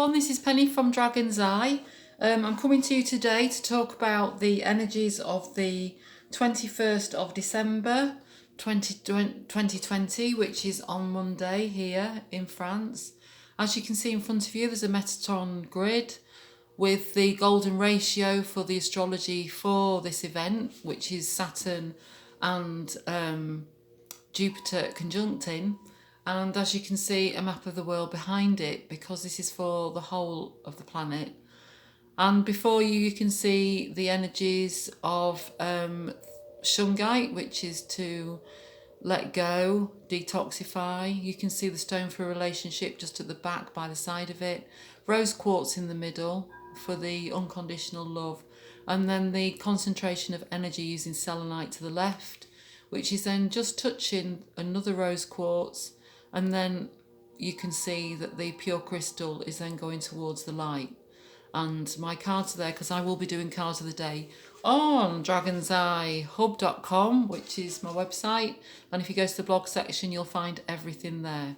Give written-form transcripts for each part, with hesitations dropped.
everyone, this is Penny from Dragon's Eye. I'm coming to you today to talk about the energies of the 21st of December 2020, which is on Monday here in France. As you can see in front of you, there's a Metatron grid with the golden ratio for the astrology for this event, which is Saturn and Jupiter conjuncting. And as you can see, a map of the world behind it, because this is for the whole of the planet. And before you, you can see the energies of Shungite, which is to let go, detoxify. You can see the stone for a relationship just at the back by the side of it. Rose quartz in the middle for the unconditional love. And then the concentration of energy using selenite to the left, which is then just touching another rose quartz. And then you can see that the pure crystal is then going towards the light. And my cards are there because I will be doing cards of the day on dragon'seyehub.com, which is my website. And if you go to the blog section, you'll find everything there.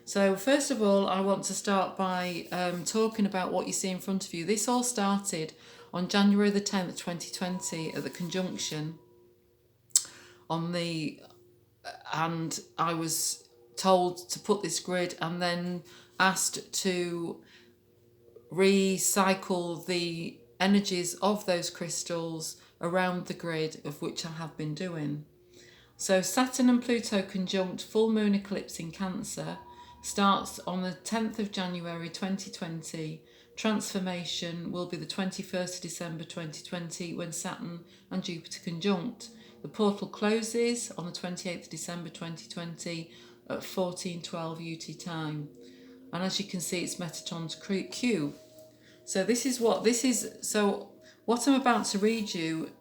So first of all, I want to start by talking about what you see in front of you. This all started on January the 10th, 2020 at the conjunction and I was told to put this grid and then asked to recycle the energies of those crystals around the grid, of which I have been doing. So Saturn and Pluto conjunct full moon eclipse in Cancer starts on the 10th of January 2020. Transformation will be the 21st of December 2020 when Saturn and Jupiter conjunct. The portal closes on the 28th of December 2020 at 14:12 UT time. And as you can see, it's Metatron's cube. So what I'm about to read you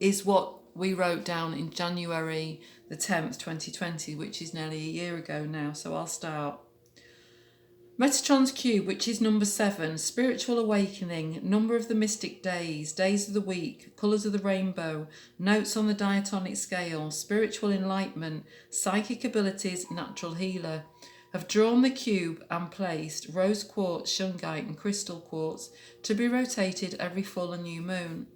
is what we wrote down in January the 10th, 2020, which is nearly a year ago now. So I'll start. Metatron's cube, which is number 7, spiritual awakening, number of the mystic days, days of the week, colours of the rainbow, notes on the diatonic scale, spiritual enlightenment, psychic abilities, natural healer, have drawn the cube and placed rose quartz, shungite and crystal quartz to be rotated every full and new moon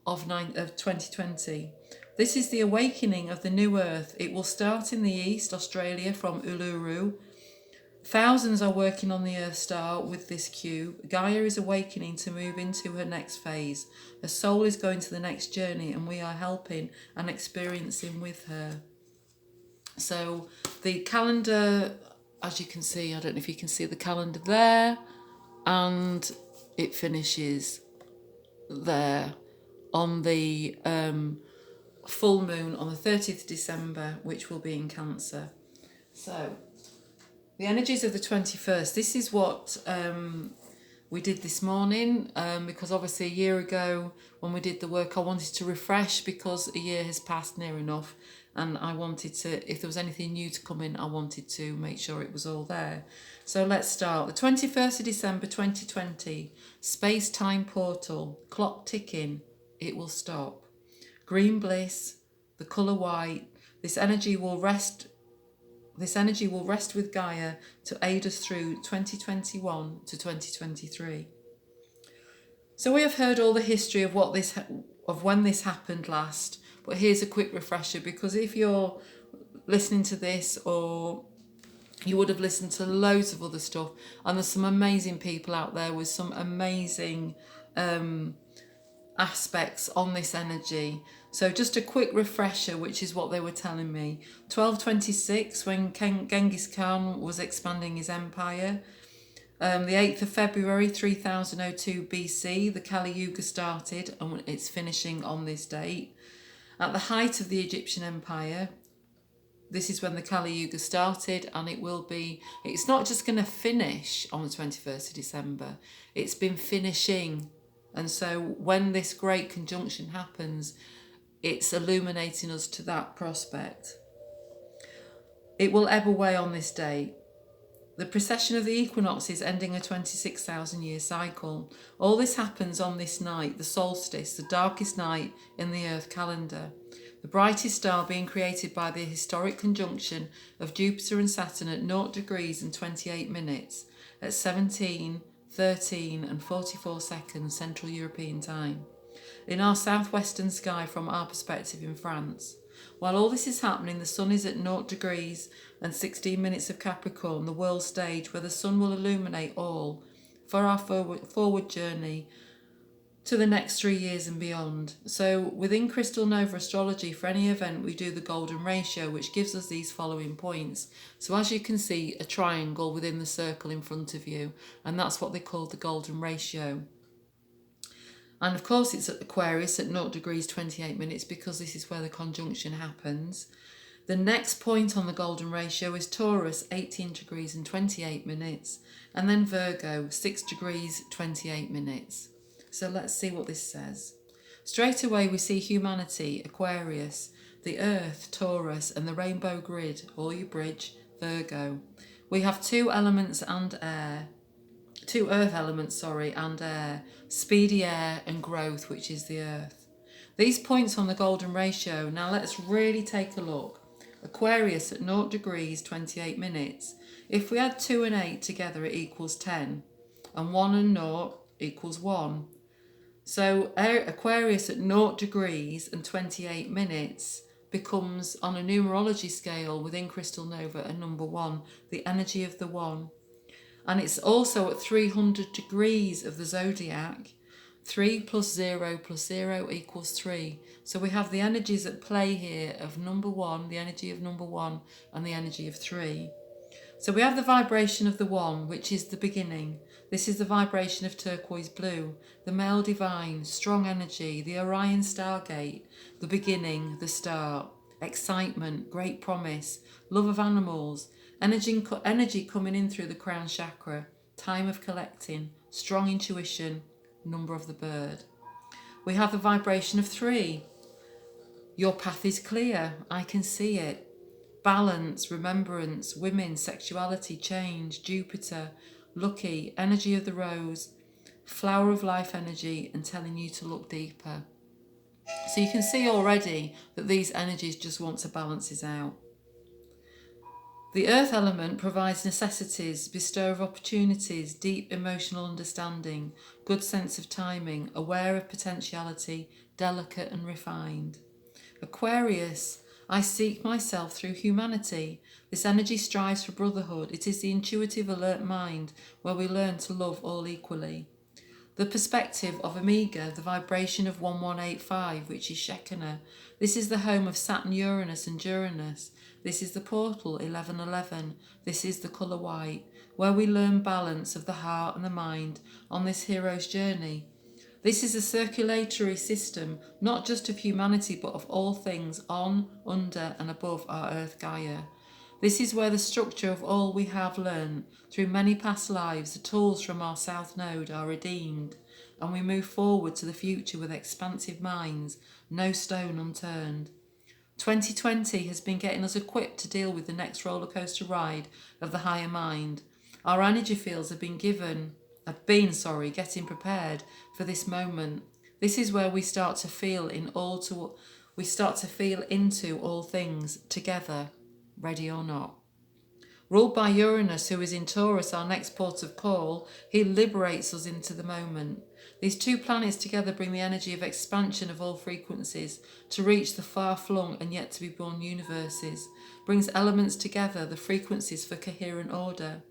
of 2020. This is the awakening of the new earth. It will start in the east, Australia, from Uluru. Thousands are working on the Earth star with this cube. Gaia is awakening to move into her next phase. Her soul is going to the next journey and we are helping and experiencing with her. So the calendar, as you can see, I don't know if you can see the calendar there, and it finishes there on the full moon on the 30th of December, which will be in Cancer. So the energies of the 21st, this is what we did this morning, because obviously a year ago when we did the work, I wanted to refresh because a year has passed near enough, and I wanted to, if there was anything new to come in, I wanted to make sure it was all there. So let's start. The 21st of December 2020, space-time portal, clock ticking, it will stop. Green bliss, the colour white, this energy will rest with Gaia to aid us through 2021 to 2023. So we have heard all the history of when this happened last, but here's a quick refresher, because if you're listening to this, or you would have listened to loads of other stuff, and there's some amazing people out there with some amazing aspects on this energy. So just a quick refresher, which is what they were telling me. 1226, when Genghis Khan was expanding his empire. The 8th of February 3002 BC, the Kali Yuga started, and it's finishing on this date. At the height of the Egyptian Empire, this is when the Kali Yuga started, and it's not just going to finish on the 21st of December, it's been finishing. And so when this great conjunction happens, it's illuminating us to that prospect. It will ebb away on this date. The precession of the equinoxes ending a 26,000 year cycle. All this happens on this night, the solstice, the darkest night in the Earth calendar. The brightest star being created by the historic conjunction of Jupiter and Saturn at 0 degrees and 28 minutes. at 17, 13 and 44 seconds Central European Time, in our southwestern sky from our perspective in France. While all this is happening, the sun is at 0 degrees and 16 minutes of Capricorn, the world stage, where the sun will illuminate all for our forward journey to the next 3 years and beyond. So within Crystal Nova Astrology, for any event, we do the golden ratio, which gives us these following points. So as you can see, a triangle within the circle in front of you, and that's what they call the golden ratio. And of course it's at Aquarius at 0 degrees 28 minutes, because this is where the conjunction happens. The next point on the golden ratio is Taurus, 18 degrees and 28 minutes, and then Virgo, 6 degrees 28 minutes. So let's see what this says. Straight away we see humanity, Aquarius, the earth, Taurus, and the rainbow grid, or your bridge, Virgo. We have two earth elements and air, speedy air and growth, which is the earth. These points on the golden ratio, now let's really take a look. Aquarius at 0 degrees 28 minutes. If we add 2 and 8 together, it equals 10, and 1 and 0 equals 1. So Aquarius at 0 degrees and 28 minutes becomes, on a numerology scale within Crystal Nova, a number 1, the energy of the 1. And it's also at 300 degrees of the zodiac. 3 plus 0 equals 3. So we have the energies at play here of number 1, the energy of number 1, and the energy of 3. So we have the vibration of the 1, which is the beginning. This is the vibration of turquoise blue, the male divine, strong energy, the Orion stargate, the beginning, the start, excitement, great promise, love of animals, energy coming in through the crown chakra, time of collecting, strong intuition, number of the bird. We have the vibration of 3. Your path is clear, I can see it. Balance, remembrance, women, sexuality, change, Jupiter, lucky, energy of the rose, flower of life energy, and telling you to look deeper. So you can see already that these energies just want to balance it out. The earth element provides necessities, bestower of opportunities, deep emotional understanding, good sense of timing, aware of potentiality, delicate and refined. Aquarius, I seek myself through humanity. This energy strives for brotherhood. It is the intuitive, alert mind where we learn to love all equally. The perspective of Omega, the vibration of 1185, which is Shekinah. This is the home of Saturn, Uranus and Uranus. This is the portal 1111. This is the colour white, where we learn balance of the heart and the mind on this hero's journey. This is a circulatory system, not just of humanity, but of all things on, under and above our Earth Gaia. This is where the structure of all we have learned through many past lives, the tools from our South Node are redeemed, and we move forward to the future with expansive minds, no stone unturned. 2020 has been getting us equipped to deal with the next roller coaster ride of the higher mind. Our energy fields have been getting prepared for this moment. This is where we start to feel into all things together, ready or not. Ruled by Uranus, who is in Taurus, our next port of call, he liberates us into the moment. These two planets together bring the energy of expansion of all frequencies to reach the far-flung and yet to be born universes, brings elements together, the frequencies for coherent order.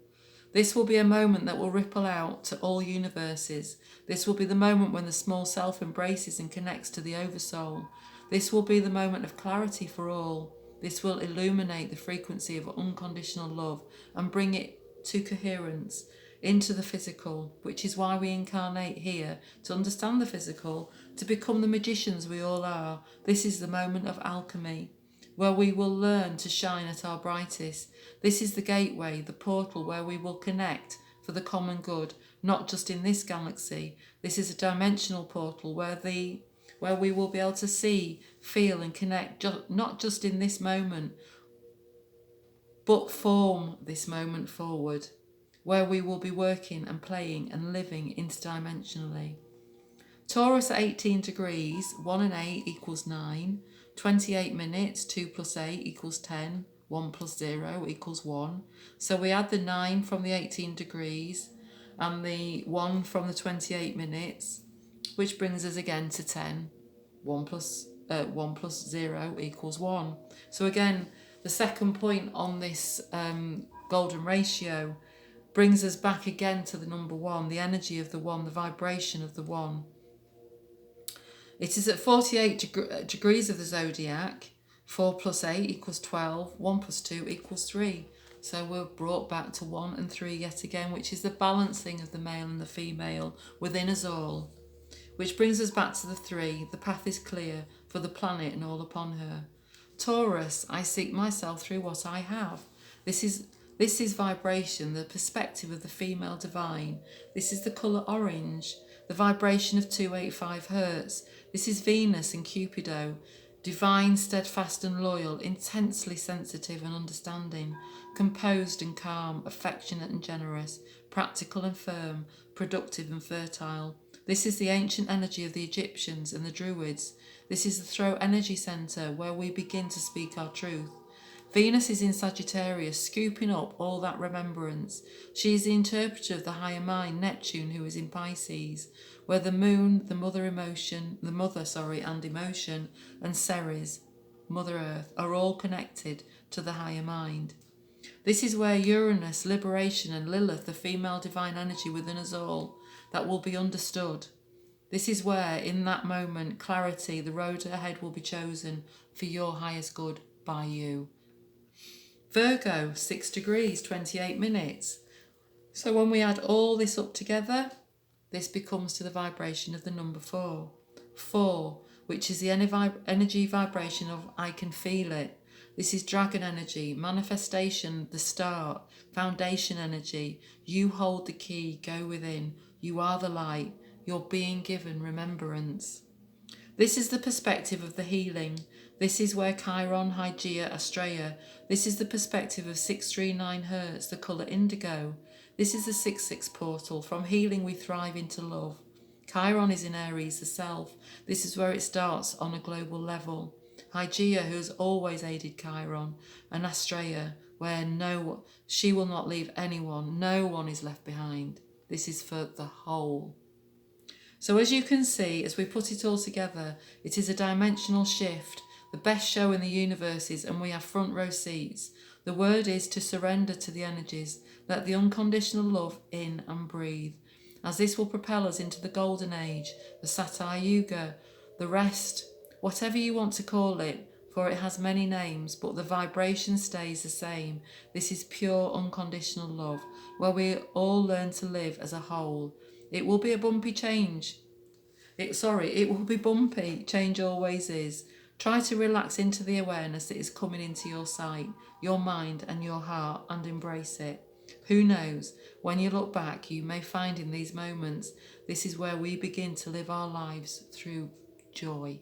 This will be a moment that will ripple out to all universes. This will be the moment when the small self embraces and connects to the oversoul. This will be the moment of clarity for all. This will illuminate the frequency of unconditional love and bring it to coherence into the physical, which is why we incarnate here, to understand the physical, to become the magicians we all are. This is the moment of alchemy, where we will learn to shine at our brightest. This is the gateway, the portal where we will connect for the common good, not just in this galaxy. This is a dimensional portal where we will be able to see, feel and connect, not just in this moment, but form this moment forward, where we will be working and playing and living interdimensionally. Taurus at 18 degrees, 1 and 8 equals 9, 28 minutes, 2 plus 8 equals 10, 1 plus 0 equals 1. So we add the 9 from the 18 degrees and the 1 from the 28 minutes, which brings us again to 10. 1 plus 0 equals 1. So again, the second point on this golden ratio brings us back again to the number 1, the energy of the 1, the vibration of the 1. It is at 48 degrees of the zodiac. 4 plus 8 equals 12. 1 plus 2 equals 3. So we're brought back to 1 and 3 yet again, which is the balancing of the male and the female within us all. Which brings us back to the 3. The path is clear for the planet and all upon her. Taurus, I seek myself through what I have. This is vibration, the perspective of the female divine. This is the colour orange, the vibration of 285 hertz. This is Venus and Cupido, divine, steadfast and loyal, intensely sensitive and understanding, composed and calm, affectionate and generous, practical and firm, productive and fertile. This is the ancient energy of the Egyptians and the Druids. This is the throat energy centre where we begin to speak our truth. Venus is in Sagittarius, scooping up all that remembrance. She is the interpreter of the higher mind, Neptune, who is in Pisces, where the moon, the mother and emotion, and Ceres, Mother Earth, are all connected to the higher mind. This is where Uranus, liberation, and Lilith, the female divine energy within us all, that will be understood. This is where, in that moment, clarity, the road ahead will be chosen for your highest good by you. Virgo, 6 degrees, 28 minutes. So when we add all this up together, this becomes to the vibration of the number 4. 4, which is the energy vibration of I can feel it. This is dragon energy, manifestation, the start, foundation energy. You hold the key, go within. You are the light. You're being given remembrance. This is the perspective of the healing. This is where Chiron, Hygeia, Astrea. This is the perspective of 639 hertz, the colour indigo. This is the 6-6 portal. From healing we thrive into love. Chiron is in Aries, the self. This is where it starts on a global level. Hygeia, who has always aided Chiron, and Astrea, where she will not leave anyone. No one is left behind. This is for the whole. So as you can see, as we put it all together, it is a dimensional shift, the best show in the universe is, and we have front row seats. The word is to surrender to the energies, let the unconditional love in and breathe, as this will propel us into the golden age, the Satyr Yuga, the rest, whatever you want to call it, for it has many names, but the vibration stays the same. This is pure unconditional love, where we all learn to live as a whole. It will be a bumpy change. It will be bumpy. Change always is. Try to relax into the awareness that is coming into your sight, your mind and your heart, and embrace it. Who knows, when you look back, you may find in these moments, this is where we begin to live our lives through joy.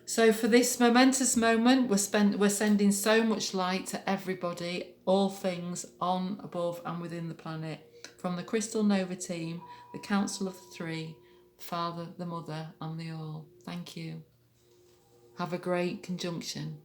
So for this momentous moment, we're sending so much light to everybody, all things on, above and within the planet. From the Crystal Nova team, the Council of the Three, the Father, the Mother and the All. Thank you. Have a great conjunction.